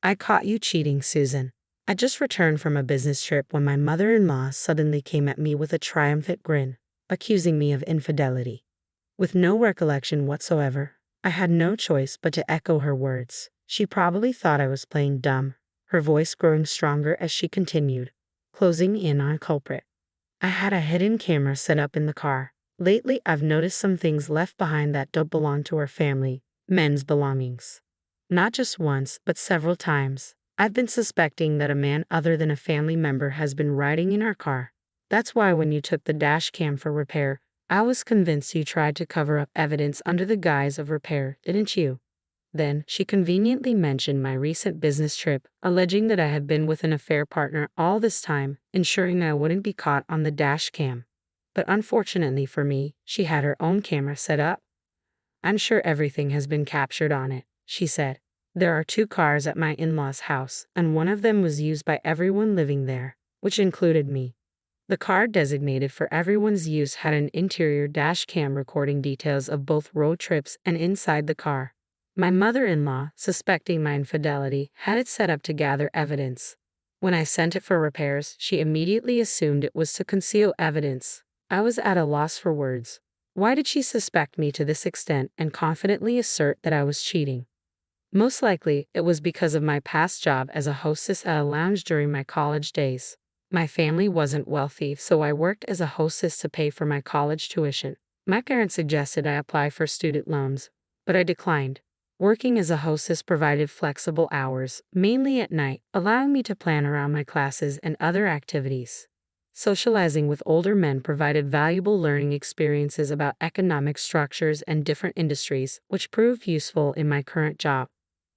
I caught you cheating, Susan. I just returned from a business trip when my mother-in-law suddenly came at me with a triumphant grin, accusing me of infidelity. With no recollection whatsoever, I had no choice but to echo her words. She probably thought I was playing dumb, her voice growing stronger as she continued, closing in on culprit. I had a hidden camera set up in the car. Lately, I've noticed some things left behind that don't belong to our family, men's belongings. Not just once, but several times. I've been suspecting that a man other than a family member has been riding in our car. That's why when you took the dash cam for repair, I was convinced you tried to cover up evidence under the guise of repair, didn't you? Then, she conveniently mentioned my recent business trip, alleging that I had been with an affair partner all this time, ensuring I wouldn't be caught on the dash cam. But unfortunately for me, she had her own camera set up. I'm sure everything has been captured on it, she said. There are 2 cars at my in-laws' house, and one of them was used by everyone living there, which included me. The car designated for everyone's use had an interior dash cam recording details of both road trips and inside the car. My mother-in-law, suspecting my infidelity, had it set up to gather evidence. When I sent it for repairs, she immediately assumed it was to conceal evidence. I was at a loss for words. Why did she suspect me to this extent and confidently assert that I was cheating? Most likely, it was because of my past job as a hostess at a lounge during my college days. My family wasn't wealthy, so I worked as a hostess to pay for my college tuition. My parents suggested I apply for student loans, but I declined. Working as a hostess provided flexible hours, mainly at night, allowing me to plan around my classes and other activities. Socializing with older men provided valuable learning experiences about economic structures and different industries, which proved useful in my current job.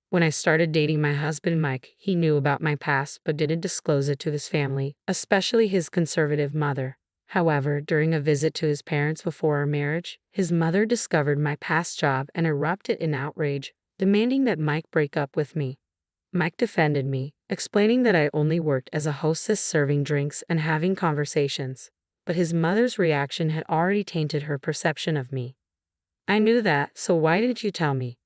When I started dating my husband Mike, he knew about my past but didn't disclose it to his family, especially his conservative mother. However, during a visit to his parents before our marriage, his mother discovered my past job and erupted in outrage, demanding that Mike break up with me. Mike defended me, explaining that I only worked as a hostess serving drinks and having conversations, but his mother's reaction had already tainted her perception of me. I knew that, so why didn't you tell me?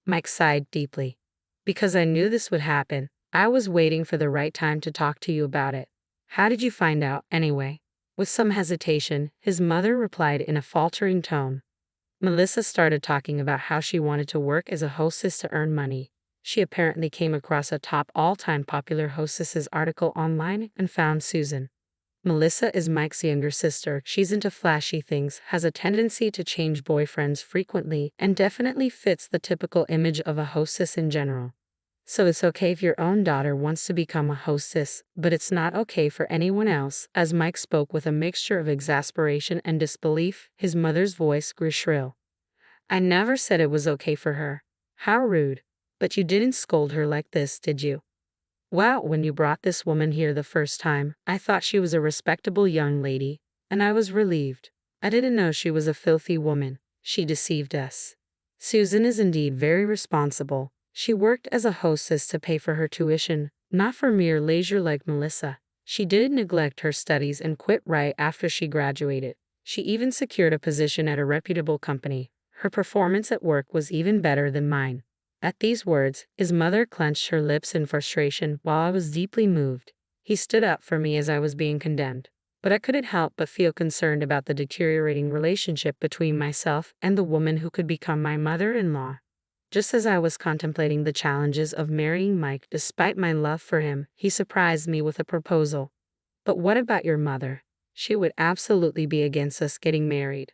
Mike sighed deeply. Because I knew this would happen. I was waiting for the right time to talk to you about it. How did you find out, anyway? With some hesitation, his mother replied in a faltering tone. Melissa started talking about how she wanted to work as a hostess to earn money. She apparently came across a top all-time popular hostesses article online and found Susan. Melissa is Mike's younger sister. She's into flashy things, has a tendency to change boyfriends frequently, and definitely fits the typical image of a hostess in general. So it's okay if your own daughter wants to become a hostess, but it's not okay for anyone else. As Mike spoke with a mixture of exasperation and disbelief, his mother's voice grew shrill. I never said it was okay for her. How rude. But you didn't scold her like this, did you? Wow, when you brought this woman here the first time, I thought she was a respectable young lady, and I was relieved. I didn't know she was a filthy woman. She deceived us. Susan is indeed very responsible. She worked as a hostess to pay for her tuition, not for mere leisure like Melissa. She didn't neglect her studies and quit right after she graduated. She even secured a position at a reputable company. Her performance at work was even better than mine. At these words, his mother clenched her lips in frustration while I was deeply moved. He stood up for me as I was being condemned, but I couldn't help but feel concerned about the deteriorating relationship between myself and the woman who could become my mother-in-law. Just as I was contemplating the challenges of marrying Mike despite my love for him, he surprised me with a proposal. But what about your mother? She would absolutely be against us getting married.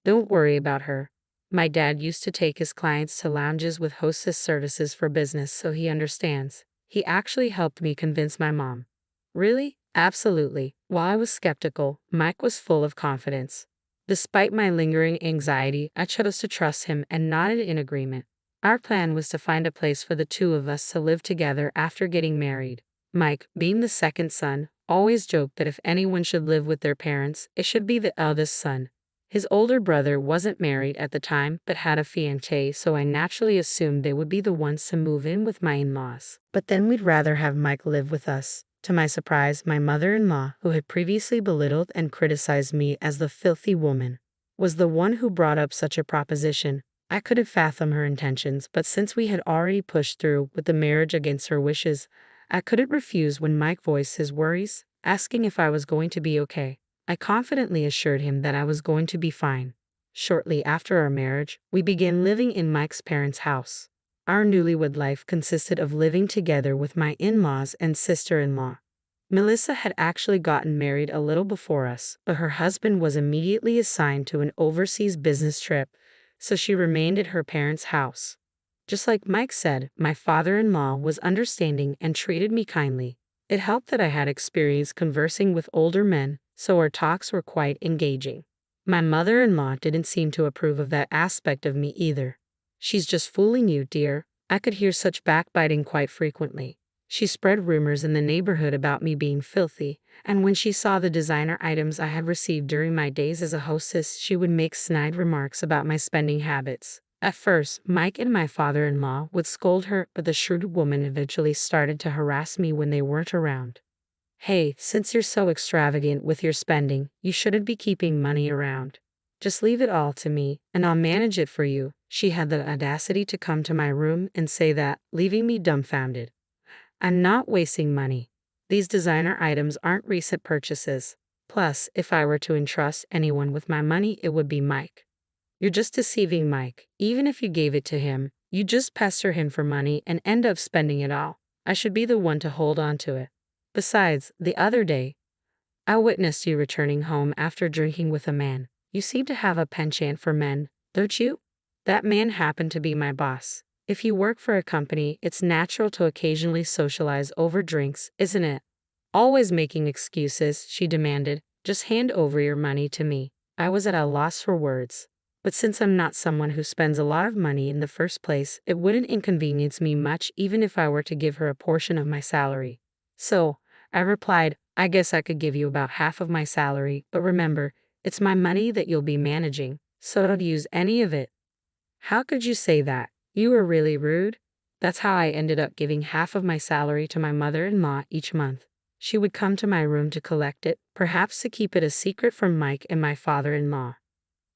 Don't worry about her. My dad used to take his clients to lounges with hostess services for business, so he understands. He actually helped me convince my mom. Really? Absolutely. While I was skeptical, Mike was full of confidence. Despite my lingering anxiety, I chose to trust him and nodded in agreement. Our plan was to find a place for the 2 of us to live together after getting married. Mike, being the second son, always joked that if anyone should live with their parents, it should be the eldest son. His older brother wasn't married at the time but had a fiancée, so I naturally assumed they would be the ones to move in with my in-laws. But then we'd rather have Mike live with us. To my surprise, my mother-in-law, who had previously belittled and criticized me as the filthy woman, was the one who brought up such a proposition. I couldn't fathom her intentions, but since we had already pushed through with the marriage against her wishes, I couldn't refuse when Mike voiced his worries, asking if I was going to be okay. I confidently assured him that I was going to be fine. Shortly after our marriage, we began living in Mike's parents' house. Our newlywed life consisted of living together with my in-laws and sister-in-law. Melissa had actually gotten married a little before us, but her husband was immediately assigned to an overseas business trip, so she remained at her parents' house. Just like Mike said, my father-in-law was understanding and treated me kindly. It helped that I had experience conversing with older men, so our talks were quite engaging. My mother-in-law didn't seem to approve of that aspect of me either. "She's just fooling you, dear." I could hear such backbiting quite frequently. She spread rumors in the neighborhood about me being filthy, and when she saw the designer items I had received during my days as a hostess, she would make snide remarks about my spending habits. At first, Mike and my father-in-law would scold her, but the shrewd woman eventually started to harass me when they weren't around. "Hey, since you're so extravagant with your spending, you shouldn't be keeping money around. Just leave it all to me, and I'll manage it for you." She had the audacity to come to my room and say that, leaving me dumbfounded. I'm not wasting money. These designer items aren't recent purchases. Plus, if I were to entrust anyone with my money, it would be Mike. "You're just deceiving Mike. Even if you gave it to him, you just pester him for money and end up spending it all. I should be the one to hold on to it. Besides, the other day, I witnessed you returning home after drinking with a man. You seem to have a penchant for men, don't you?" That man happened to be my boss. If you work for a company, it's natural to occasionally socialize over drinks, isn't it? Always making excuses, she demanded. "Just hand over your money to me." I was at a loss for words. But since I'm not someone who spends a lot of money in the first place, it wouldn't inconvenience me much even if I were to give her a portion of my salary. So, I replied, "I guess I could give you about half of my salary, but remember, it's my money that you'll be managing, so don't use any of it." "How could you say that? You were really rude." That's how I ended up giving half of my salary to my mother-in-law each month. She would come to my room to collect it, perhaps to keep it a secret from Mike and my father-in-law.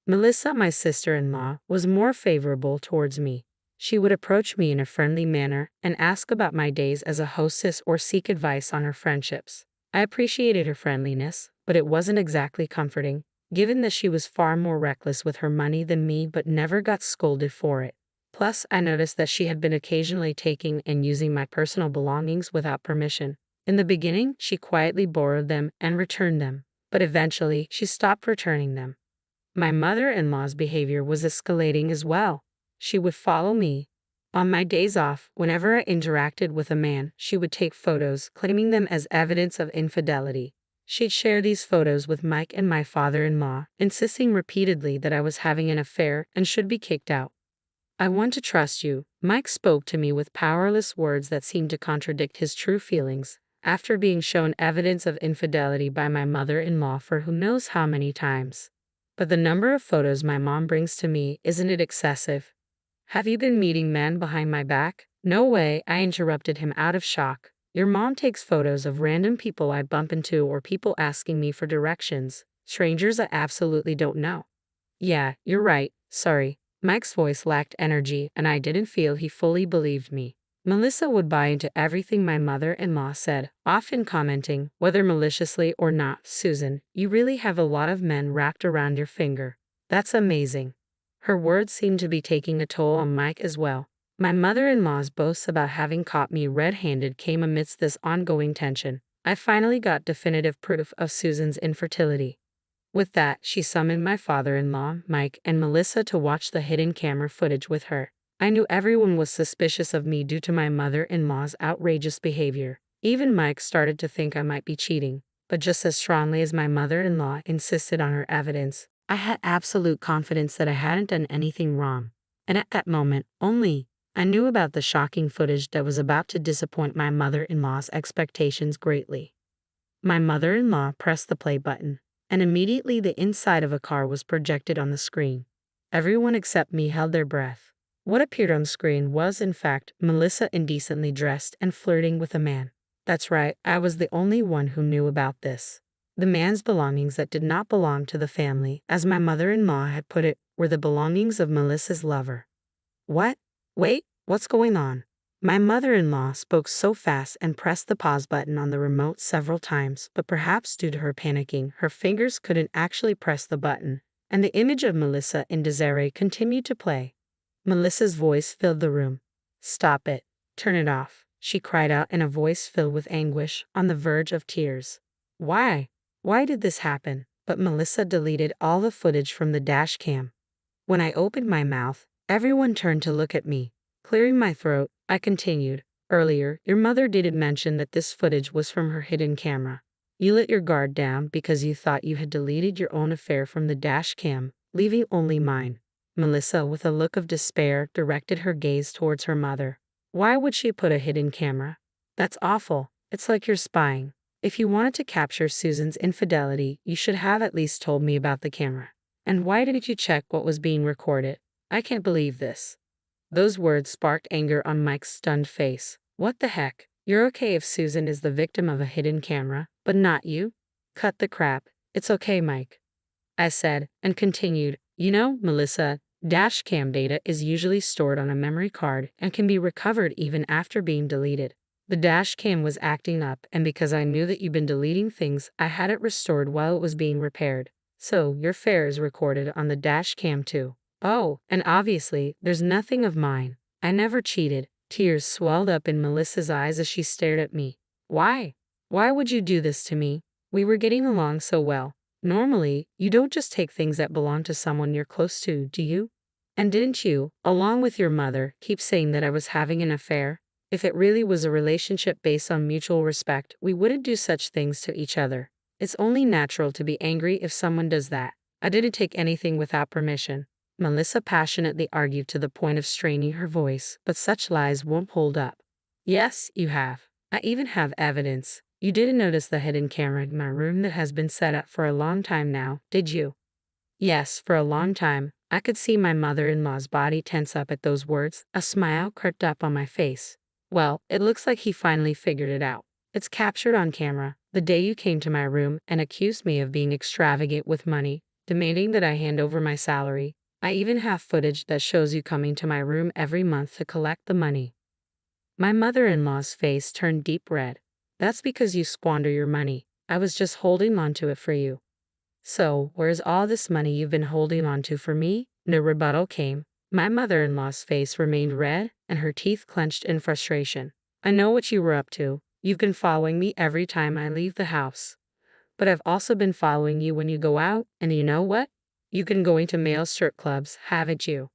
Melissa, my sister-in-law, was more favorable towards me. She would approach me in a friendly manner and ask about my days as a hostess or seek advice on her friendships. I appreciated her friendliness, but it wasn't exactly comforting, given that she was far more reckless with her money than me but never got scolded for it. Plus, I noticed that she had been occasionally taking and using my personal belongings without permission. In the beginning, she quietly borrowed them and returned them, but eventually she stopped returning them. My mother-in-law's behavior was escalating as well. She would follow me. On my days off, whenever I interacted with a man, she would take photos, claiming them as evidence of infidelity. She'd share these photos with Mike and my father-in-law, insisting repeatedly that I was having an affair and should be kicked out. "I want to trust you." Mike spoke to me with powerless words that seemed to contradict his true feelings, after being shown evidence of infidelity by my mother-in-law for who knows how many times. "But the number of photos my mom brings to me, isn't it excessive? Have you been meeting men behind my back?" "No way," I interrupted him out of shock. "Your mom takes photos of random people I bump into or people asking me for directions, strangers I absolutely don't know." "Yeah, you're right, sorry." Mike's voice lacked energy, and I didn't feel he fully believed me. Melissa would buy into everything my mother-in-law said, often commenting, whether maliciously or not, "Susan, you really have a lot of men wrapped around your finger. That's amazing." Her words seemed to be taking a toll on Mike as well. My mother-in-law's boasts about having caught me red-handed came amidst this ongoing tension. I finally got definitive proof of Susan's infertility. With that, she summoned my father-in-law, Mike, and Melissa to watch the hidden camera footage with her. I knew everyone was suspicious of me due to my mother-in-law's outrageous behavior. Even Mike started to think I might be cheating, but just as strongly as my mother-in-law insisted on her evidence, I had absolute confidence that I hadn't done anything wrong. And at that moment, only, I knew about the shocking footage that was about to disappoint my mother-in-law's expectations greatly. My mother-in-law pressed the play button, and immediately the inside of a car was projected on the screen. Everyone except me held their breath. What appeared on screen was, in fact, Melissa indecently dressed and flirting with a man. That's right, I was the only one who knew about this. The man's belongings that did not belong to the family, as my mother-in-law had put it, were the belongings of Melissa's lover. What? Wait, what's going on? My mother-in-law spoke so fast and pressed the pause button on the remote several times, but perhaps due to her panicking, her fingers couldn't actually press the button, and the image of Melissa in disarray continued to play. Melissa's voice filled the room. Stop it. Turn it off, she cried out in a voice filled with anguish, on the verge of tears. Why? Why did this happen? But Melissa deleted all the footage from the dash cam. When I opened my mouth, everyone turned to look at me. Clearing my throat, I continued. Earlier, your mother didn't mention that this footage was from her hidden camera. You let your guard down because you thought you had deleted your own affair from the dash cam, leaving only mine. Melissa, with a look of despair, directed her gaze towards her mother. Why would she put a hidden camera? That's awful. It's like you're spying. If you wanted to capture Susan's infidelity, you should have at least told me about the camera. And why didn't you check what was being recorded? I can't believe this. Those words sparked anger on Mike's stunned face. What the heck? You're okay if Susan is the victim of a hidden camera, but not you? Cut the crap. It's okay, Mike, I said, and continued. You know, Melissa, dash cam data is usually stored on a memory card and can be recovered even after being deleted. The dash cam was acting up, and because I knew that you've been deleting things, I had it restored while it was being repaired. So, your fare is recorded on the dash cam too. Oh, and obviously, there's nothing of mine. I never cheated. Tears swelled up in Melissa's eyes as she stared at me. Why? Why would you do this to me? We were getting along so well. Normally, you don't just take things that belong to someone you're close to, do you? And didn't you, along with your mother, keep saying that I was having an affair? If it really was a relationship based on mutual respect, we wouldn't do such things to each other. It's only natural to be angry if someone does that. I didn't take anything without permission. Melissa passionately argued to the point of straining her voice, but such lies won't hold up. Yes, you have. I even have evidence. You didn't notice the hidden camera in my room that has been set up for a long time now, did you? Yes, for a long time. I could see my mother-in-law's body tense up at those words. A smile crept up on my face. Well, it looks like he finally figured it out. It's captured on camera, the day you came to my room and accused me of being extravagant with money, demanding that I hand over my salary. I even have footage that shows you coming to my room every month to collect the money. My mother-in-law's face turned deep red. That's because you squander your money. I was just holding on to it for you. So, where's all this money you've been holding on to for me? No rebuttal came. My mother-in-law's face remained red, and her teeth clenched in frustration. I know what you were up to. You've been following me every time I leave the house. But I've also been following you when you go out, and you know what? You've been going to male strip clubs, haven't you?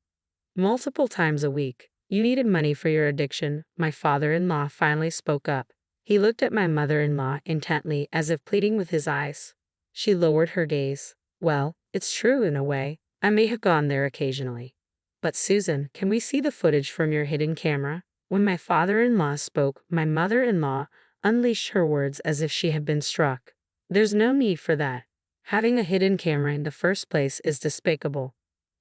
Multiple times a week. You needed money for your addiction. My father-in-law finally spoke up. He looked at my mother-in-law intently, as if pleading with his eyes. She lowered her gaze. Well, it's true in a way. I may have gone there occasionally. But Susan, can we see the footage from your hidden camera? When my father-in-law spoke, my mother-in-law unleashed her words as if she had been struck. There's no need for that. Having a hidden camera in the first place is despicable.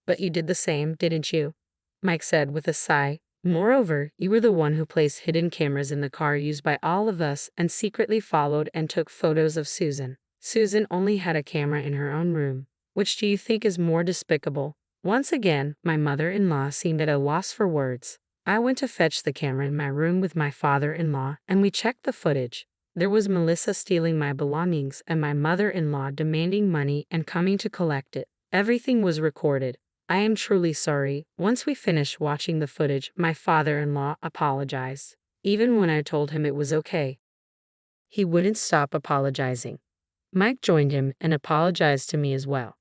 But you did the same, didn't you? Mike said with a sigh. Moreover, you were the one who placed hidden cameras in the car used by all of us and secretly followed and took photos of Susan. Susan only had a camera in her own room. Which do you think is more despicable? Once again, my mother-in-law seemed at a loss for words. I went to fetch the camera in my room with my father-in-law, and we checked the footage. There was Melissa stealing my belongings and my mother-in-law demanding money and coming to collect it. Everything was recorded. I am truly sorry. Once we finished watching the footage, my father-in-law apologized. Even when I told him it was okay, he wouldn't stop apologizing. Mike joined him and apologized to me as well.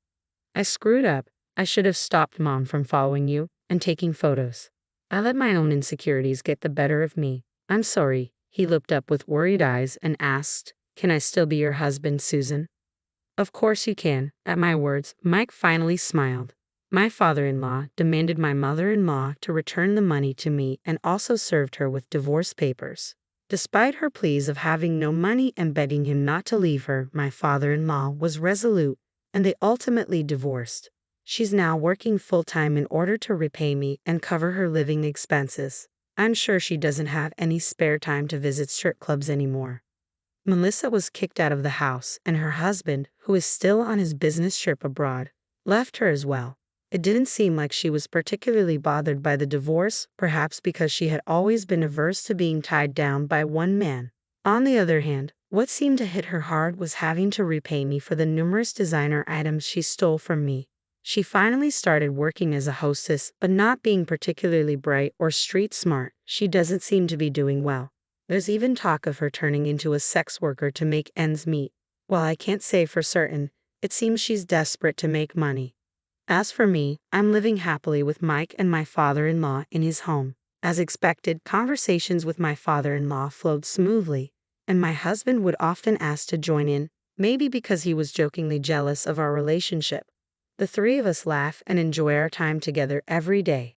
I screwed up. I should have stopped Mom from following you and taking photos. I let my own insecurities get the better of me. I'm sorry. He looked up with worried eyes and asked, Can I still be your husband, Susan? Of course you can. At my words, Mike finally smiled. My father-in-law demanded my mother-in-law to return the money to me and also served her with divorce papers. Despite her pleas of having no money and begging him not to leave her, my father-in-law was resolute, and they ultimately divorced. She's now working full-time in order to repay me and cover her living expenses. I'm sure she doesn't have any spare time to visit strip clubs anymore. Melissa was kicked out of the house, and her husband, who is still on his business trip abroad, left her as well. It didn't seem like she was particularly bothered by the divorce, perhaps because she had always been averse to being tied down by one man. On the other hand, what seemed to hit her hard was having to repay me for the numerous designer items she stole from me. She finally started working as a hostess, but not being particularly bright or street smart, she doesn't seem to be doing well. There's even talk of her turning into a sex worker to make ends meet. While I can't say for certain, it seems she's desperate to make money. As for me, I'm living happily with Mike and my father-in-law in his home. As expected, conversations with my father-in-law flowed smoothly, and my husband would often ask to join in, maybe because he was jokingly jealous of our relationship. The three of us laugh and enjoy our time together every day.